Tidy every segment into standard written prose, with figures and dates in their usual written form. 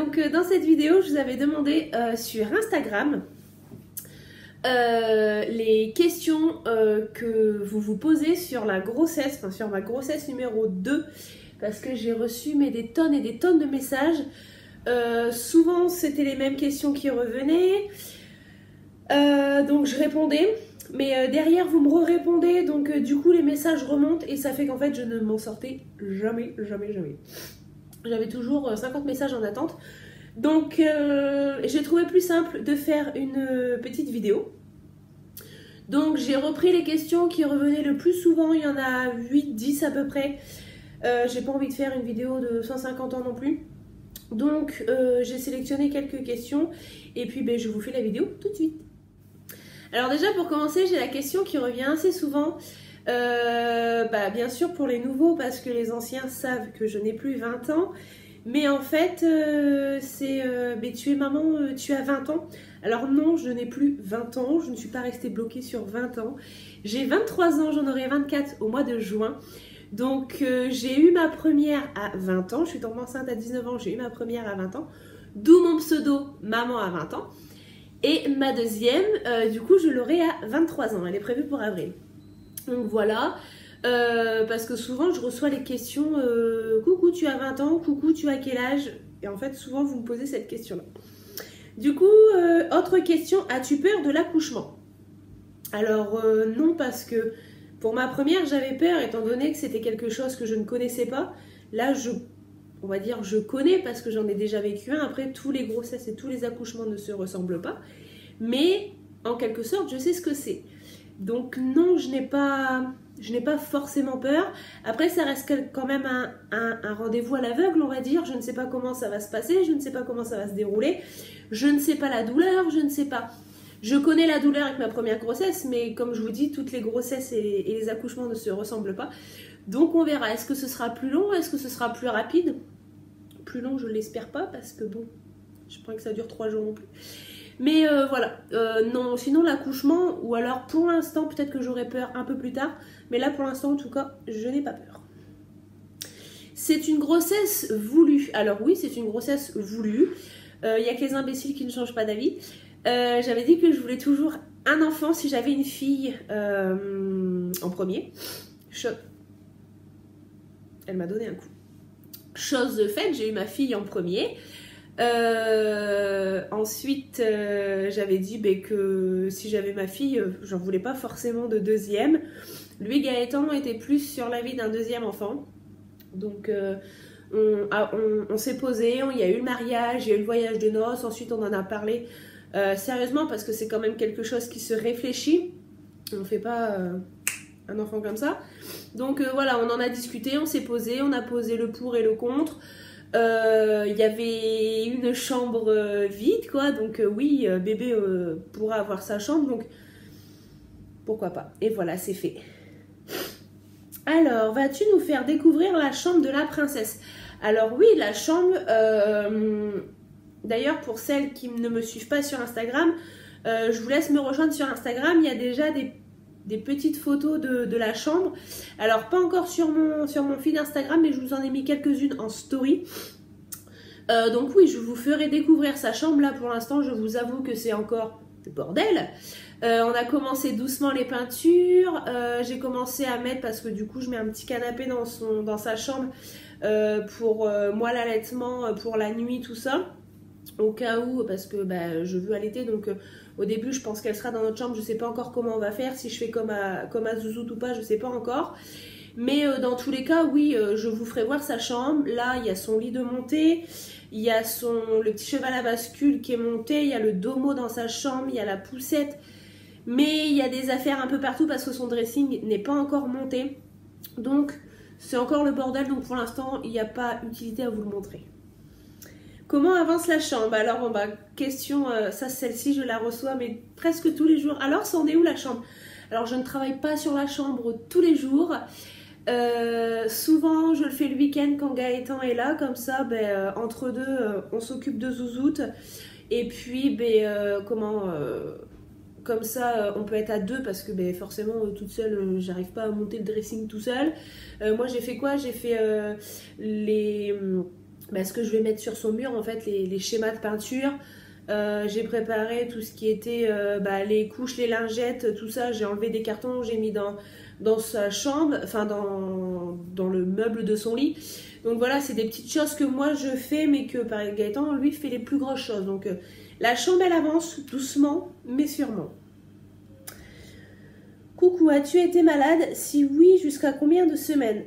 donc dans cette vidéo, je vous avais demandé sur Instagram les questions que vous vous posez sur la grossesse, enfin sur ma grossesse numéro 2, parce que j'ai reçu des tonnes et des tonnes de messages. Souvent, c'était les mêmes questions qui revenaient, donc je répondais. Mais derrière, vous me répondez, donc du coup, les messages remontent et ça fait qu'en fait, je ne m'en sortais jamais. J'avais toujours 50 messages en attente. Donc, j'ai trouvé plus simple de faire une petite vidéo. Donc, j'ai repris les questions qui revenaient le plus souvent. Il y en a 8-10 à peu près. J'ai pas envie de faire une vidéo de 150 ans non plus. Donc, j'ai sélectionné quelques questions. Et puis, je vous fais la vidéo tout de suite. Alors déjà, pour commencer, j'ai la question qui revient assez souvent. Bien sûr pour les nouveaux, parce que les anciens savent que je n'ai plus 20 ans. Mais en fait, c'est tu es maman, tu as 20 ans. Alors non, je n'ai plus 20 ans, je ne suis pas restée bloquée sur 20 ans. J'ai 23 ans, j'en aurai 24 au mois de juin. Donc j'ai eu ma première à 20 ans, je suis tombée enceinte à 19 ans, j'ai eu ma première à 20 ans. D'où mon pseudo maman à 20 ans. Et ma deuxième, du coup, je l'aurai à 23 ans. Elle est prévue pour avril. Donc voilà. Parce que souvent, je reçois les questions coucou, tu as 20 ans, coucou, tu as quel âge? Et en fait, souvent, vous me posez cette question-là. Du coup, autre question, as-tu peur de l'accouchement? Alors, non, parce que pour ma première, j'avais peur, étant donné que c'était quelque chose que je ne connaissais pas. Là, on va dire je connais parce que j'en ai déjà vécu un. Après, tous les grossesses et tous les accouchements ne se ressemblent pas. Mais en quelque sorte, je sais ce que c'est. Donc non, je n'ai pas forcément peur. Après, ça reste quand même un rendez-vous à l'aveugle, on va dire. Je ne sais pas comment ça va se passer, je ne sais pas comment ça va se dérouler. Je ne sais pas la douleur, je ne sais pas. Je connais la douleur avec ma première grossesse, mais comme je vous dis, toutes les grossesses et les accouchements ne se ressemblent pas. Donc on verra, est-ce que ce sera plus long, est-ce que ce sera plus rapide? Plus long, je ne l'espère pas, parce que bon, je pense que ça dure 3 jours non plus. Mais voilà, non, sinon l'accouchement, ou alors pour l'instant, peut-être que j'aurai peur un peu plus tard, mais là pour l'instant en tout cas, je n'ai pas peur. C'est une grossesse voulue. Alors oui, c'est une grossesse voulue. Il n'y a que les imbéciles qui ne changent pas d'avis. J'avais dit que je voulais toujours un enfant si j'avais une fille en premier. Elle m'a donné un coup. Chose faite, j'ai eu ma fille en premier. Ensuite, j'avais dit que si j'avais ma fille, j'en voulais pas forcément de deuxième. Lui, Gaëtan, était plus sur l'avis d'un deuxième enfant. Donc, on s'est posé, il y a eu le mariage, il y a eu le voyage de noces. Ensuite, on en a parlé sérieusement parce que c'est quand même quelque chose qui se réfléchit. On fait pas un enfant comme ça. Donc voilà, on en a discuté, on s'est posé, on a posé le pour et le contre. Il y avait une chambre vide, quoi. Donc oui, bébé pourra avoir sa chambre, donc pourquoi pas. Et voilà, c'est fait. Alors, vas-tu nous faire découvrir la chambre de la princesse? Alors oui, la chambre... D'ailleurs, pour celles qui ne me suivent pas sur Instagram, je vous laisse me rejoindre sur Instagram. Il y a déjà des petites photos de la chambre. Alors, pas encore sur mon feed Instagram, mais je vous en ai mis quelques-unes en story. Donc oui, je vous ferai découvrir sa chambre. Là, pour l'instant, je vous avoue que c'est encore le bordel. On a commencé doucement les peintures. J'ai commencé à mettre, parce que du coup, je mets un petit canapé dans sa chambre pour moi l'allaitement, pour la nuit, tout ça. Au cas où, parce que je veux allaiter, donc au début je pense qu'elle sera dans notre chambre, je sais pas encore comment on va faire, si je fais comme à Zouzoute ou pas, je sais pas encore. Mais dans tous les cas, oui, je vous ferai voir sa chambre. Là, il y a son lit de montée, il y a le petit cheval à bascule qui est monté, il y a le domo dans sa chambre, il y a la poussette. Mais il y a des affaires un peu partout parce que son dressing n'est pas encore monté. Donc, c'est encore le bordel, donc pour l'instant, il n'y a pas utilité à vous le montrer. Comment avance la chambre? Alors, bon, question, ça, celle-ci, je la reçois, mais presque tous les jours. Alors, c'en est où la chambre? Alors, je ne travaille pas sur la chambre tous les jours. Souvent, je le fais le week-end quand Gaëtan est là. Comme ça, entre deux, on s'occupe de Zouzoute. Et puis, comme ça, on peut être à deux parce que forcément, toute seule, j'arrive pas à monter le dressing tout seul. Moi, j'ai fait quoi? J'ai fait ce que je vais mettre sur son mur, en fait, les schémas de peinture. J'ai préparé tout ce qui était les couches, les lingettes, tout ça. J'ai enlevé des cartons, j'ai mis dans sa chambre, enfin dans le meuble de son lit. Donc voilà, c'est des petites choses que moi je fais, mais que par Gaëtan, lui, fait les plus grosses choses. Donc la chambre, elle avance doucement, mais sûrement. Coucou, as-tu été malade? Si oui, jusqu'à combien de semaines?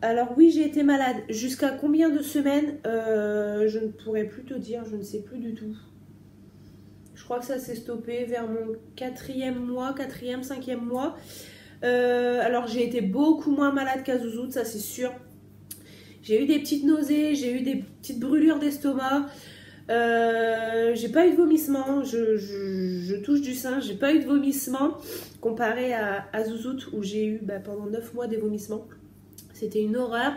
Alors oui, j'ai été malade. Jusqu'à combien de semaines? Je ne pourrais plus te dire, je ne sais plus du tout. Je crois que ça s'est stoppé vers mon 4e mois, 4e, 5e mois. Alors j'ai été beaucoup moins malade qu'à Zouzoute, ça c'est sûr. J'ai eu des petites nausées, j'ai eu des petites brûlures d'estomac. J'ai pas eu de vomissement, je touche du sein, j'ai pas eu de vomissement comparé à Zouzoute où j'ai eu pendant 9 mois des vomissements. C'était une horreur.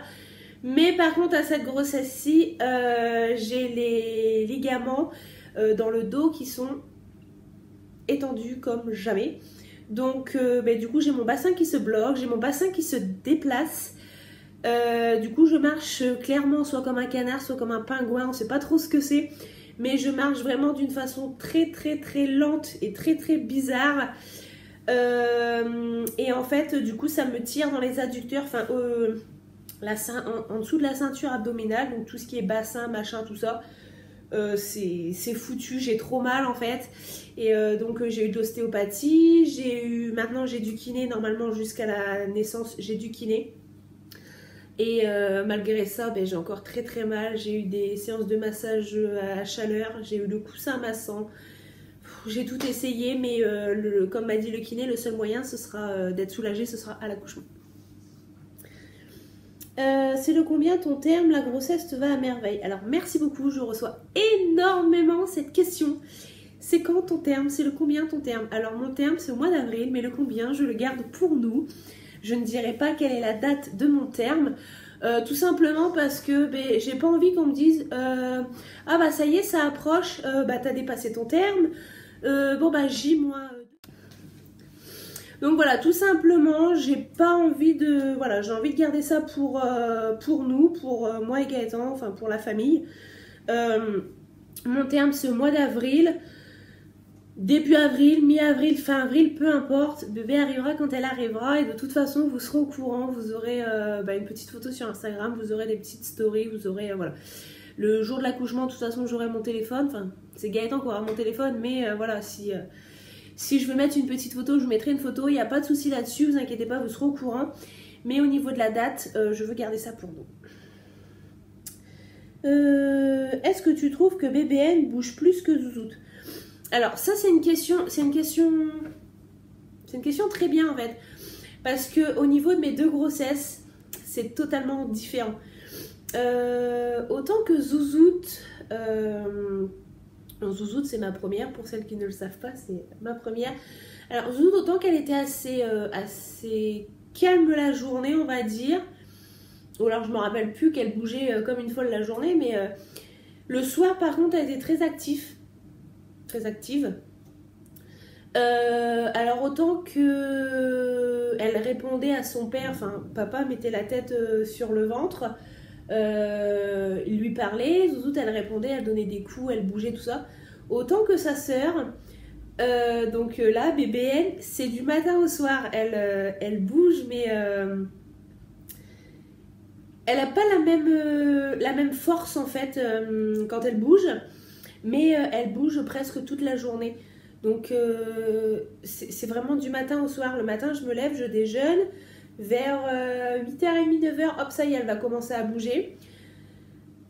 Mais par contre à cette grossesse-ci, j'ai les ligaments dans le dos qui sont étendus comme jamais. Donc du coup j'ai mon bassin qui se bloque, j'ai mon bassin qui se déplace. Du coup je marche clairement soit comme un canard, soit comme un pingouin, on sait pas trop ce que c'est. Mais je marche vraiment d'une façon très très très lente et très très bizarre. Et en fait du coup ça me tire dans les adducteurs, enfin en dessous de la ceinture abdominale, donc tout ce qui est bassin, machin, tout ça. C'est foutu, j'ai trop mal en fait. Et donc j'ai eu de l'ostéopathie, maintenant j'ai du kiné, normalement jusqu'à la naissance j'ai du kiné. Et malgré ça, j'ai encore très très mal. J'ai eu des séances de massage à chaleur, j'ai eu le coussin massant. J'ai tout essayé, mais comme m'a dit le kiné, le seul moyen ce sera d'être soulagé, ce sera à l'accouchement. C'est le combien ton terme? La grossesse te va à merveille. Alors merci beaucoup, je reçois énormément cette question. C'est quand ton terme? C'est le combien ton terme? Alors mon terme c'est au mois d'avril, mais le combien je le garde pour nous. Je ne dirai pas quelle est la date de mon terme. Tout simplement parce que j'ai pas envie qu'on me dise ah ça y est, ça approche, t'as dépassé ton terme, J moins. Donc voilà, tout simplement, j'ai pas envie de. Voilà, j'ai envie de garder ça pour nous, pour moi et Gaëtan, enfin pour la famille. Mon terme c'est au mois d'avril. Début avril, mi-avril, fin avril, peu importe, bébé arrivera quand elle arrivera et de toute façon vous serez au courant, vous aurez une petite photo sur Instagram, vous aurez des petites stories, vous aurez voilà. Le jour de l'accouchement, de toute façon j'aurai mon téléphone, enfin c'est Gaëtan qui aura mon téléphone, mais voilà, si je veux mettre une petite photo, je vous mettrai une photo, il n'y a pas de souci là-dessus, vous inquiétez pas, vous serez au courant, mais au niveau de la date, je veux garder ça pour nous. Est-ce que tu trouves que BBN bouge plus que Zouzoute? Alors ça c'est une question très bien en fait, parce que au niveau de mes deux grossesses, c'est totalement différent. Autant que Zouzoute, Zouzoute c'est ma première, pour celles qui ne le savent pas, c'est ma première. Alors Zouzoute, autant qu'elle était assez calme la journée, on va dire, ou alors je me rappelle plus qu'elle bougeait comme une folle la journée, mais le soir par contre elle était très active. Alors autant que elle répondait à son père, enfin papa mettait la tête sur le ventre, il lui parlait, Zouzoute elle répondait, elle donnait des coups, elle bougeait, tout ça. Autant que sa sœur, donc là BBN, c'est du matin au soir, elle bouge, mais elle n'a pas la même force en fait quand elle bouge. Mais elle bouge presque toute la journée. Donc c'est vraiment du matin au soir. Le matin, je me lève, je déjeune. Vers 8h30, 9h, hop, ça y est, elle va commencer à bouger.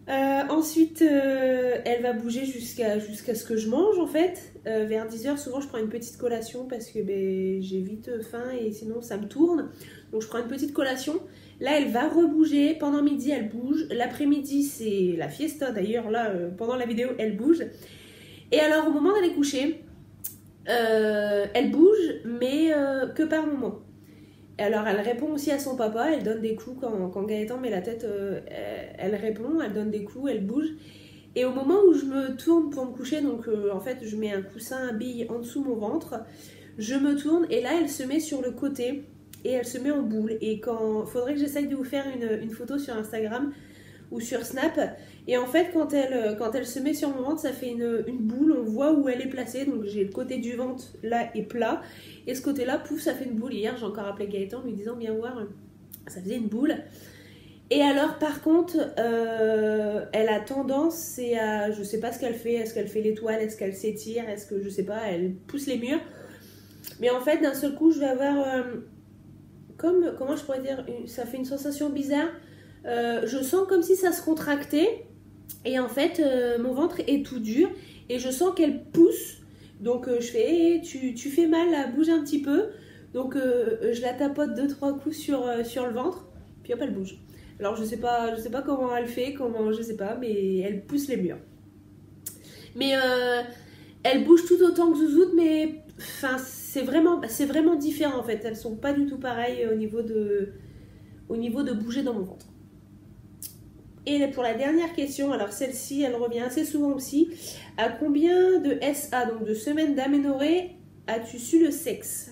Ensuite, elle va bouger jusqu'à ce que je mange, en fait. Vers 10h, souvent, je prends une petite collation parce que j'ai vite faim et sinon, ça me tourne. Donc, je prends une petite collation. Là, elle va rebouger. Pendant midi, elle bouge. L'après-midi, c'est la fiesta. D'ailleurs, là, pendant la vidéo, elle bouge. Et alors, au moment d'aller coucher, elle bouge, mais que par moment. Et alors, elle répond aussi à son papa. Elle donne des coups quand Gaëtan met la tête. Elle répond, elle donne des coups, elle bouge. Et au moment où je me tourne pour me coucher, donc en fait, je mets un coussin à billes en dessous mon ventre. Je me tourne et là, elle se met sur le côté. Et elle se met en boule. Et faudrait que j'essaye de vous faire une photo sur Instagram ou sur Snap. Et en fait, quand elle se met sur mon ventre, ça fait une boule. On voit où elle est placée. Donc j'ai le côté du ventre là est plat. Et ce côté-là, pouf, ça fait une boule. Hier, j'ai encore appelé Gaëtan en lui disant, viens voir, ça faisait une boule. Et alors, par contre, elle a tendance à... Je sais pas ce qu'elle fait. Est-ce qu'elle fait l'étoile? Est-ce qu'elle s'étire? Est-ce que, je sais pas, elle pousse les murs? Mais en fait, d'un seul coup, je vais avoir... comment je pourrais dire? Ça fait une sensation bizarre. Je sens comme si ça se contractait. Et en fait, mon ventre est tout dur. Et je sens qu'elle pousse. Donc, je fais, hey, tu fais mal, là, bouge un petit peu. Donc, je la tapote 2-3 coups sur le ventre. Puis hop, elle bouge. Alors, je sais pas comment elle fait, je sais pas, mais elle pousse les murs. Mais elle bouge tout autant que Zouzoute, mais enfin, c'est vraiment différent en fait. Elles sont pas du tout pareilles au niveau de bouger dans mon ventre. Et pour la dernière question, alors celle-ci, elle revient assez souvent aussi. À combien de SA, donc de semaines d'aménorrhée, as-tu su le sexe?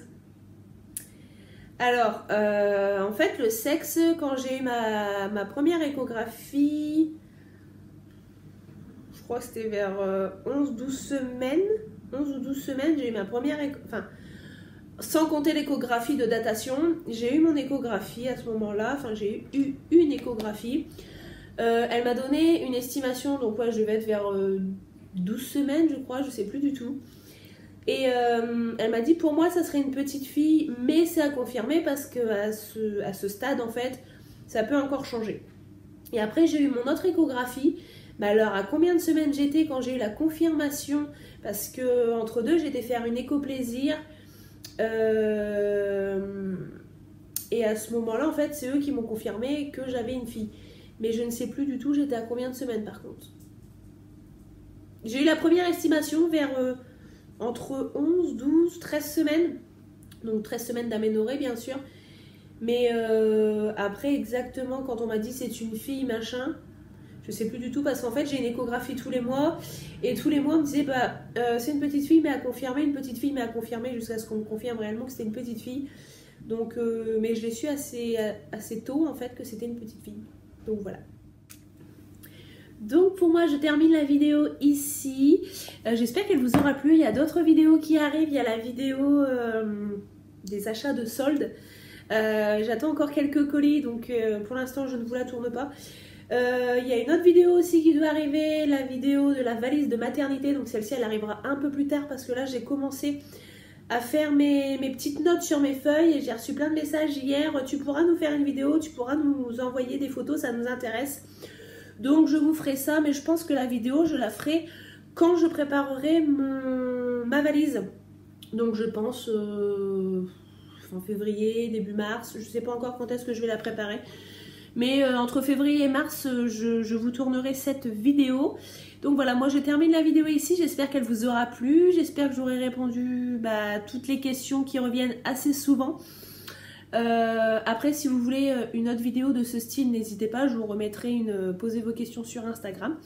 Alors, en fait, le sexe, quand j'ai eu ma première échographie, je crois que c'était vers 11-12 semaines. 11 ou 12 semaines, j'ai eu ma première... Enfin, sans compter l'échographie de datation, j'ai eu mon échographie à ce moment-là. Enfin, j'ai eu une échographie. Elle m'a donné une estimation, donc ouais, je devais être vers 12 semaines, je crois, je sais plus du tout. Et elle m'a dit, pour moi, ça serait une petite fille, mais c'est à confirmer parce qu'à ce stade, en fait, ça peut encore changer. Et après, j'ai eu mon autre échographie. Bah alors, à combien de semaines j'étais quand j'ai eu la confirmation? Parce que entre deux, j'étais faire une écho-plaisir. Et à ce moment-là, en fait, c'est eux qui m'ont confirmé que j'avais une fille. Mais je ne sais plus du tout, j'étais à combien de semaines par contre. J'ai eu la première estimation vers entre 11, 12, 13 semaines. Donc 13 semaines d'aménorrhée, bien sûr. Mais après, exactement, quand on m'a dit c'est une fille, machin, je sais plus du tout parce qu'en fait, j'ai une échographie tous les mois. Et tous les mois, on me disait, bah, c'est une petite fille, mais à confirmer, une petite fille, mais à confirmer, jusqu'à ce qu'on me confirme réellement que c'était une petite fille. Donc, mais je l'ai su assez tôt, en fait, que c'était une petite fille. Donc, voilà. Donc, pour moi, je termine la vidéo ici. J'espère qu'elle vous aura plu. Il y a d'autres vidéos qui arrivent. Il y a la vidéo des achats de soldes. J'attends encore quelques colis, donc pour l'instant, je ne vous la tourne pas. Il y a une autre vidéo aussi qui doit arriver, la vidéo de la valise de maternité. Donc celle-ci, elle arrivera un peu plus tard parce que là, j'ai commencé à faire mes petites notes sur mes feuilles. Et j'ai reçu plein de messages hier. Tu pourras nous faire une vidéo, tu pourras nous envoyer des photos, ça nous intéresse. Donc je vous ferai ça, mais je pense que la vidéo, je la ferai quand je préparerai ma valise. Donc je pense en février, début mars. Je ne sais pas encore quand est-ce que je vais la préparer. Mais entre février et mars, je vous tournerai cette vidéo. Donc voilà, moi je termine la vidéo ici. J'espère qu'elle vous aura plu. J'espère que j'aurai répondu à toutes les questions qui reviennent assez souvent. Après, si vous voulez une autre vidéo de ce style, n'hésitez pas. Je vous remettrai posez vos questions sur Instagram.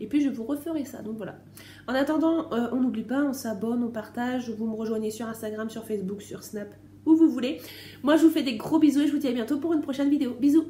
Et puis je vous referai ça. Donc voilà. En attendant, on n'oublie pas, on s'abonne, on partage. Vous me rejoignez sur Instagram, sur Facebook, sur Snap, où vous voulez. Moi je vous fais des gros bisous et je vous dis à bientôt pour une prochaine vidéo. Bisous!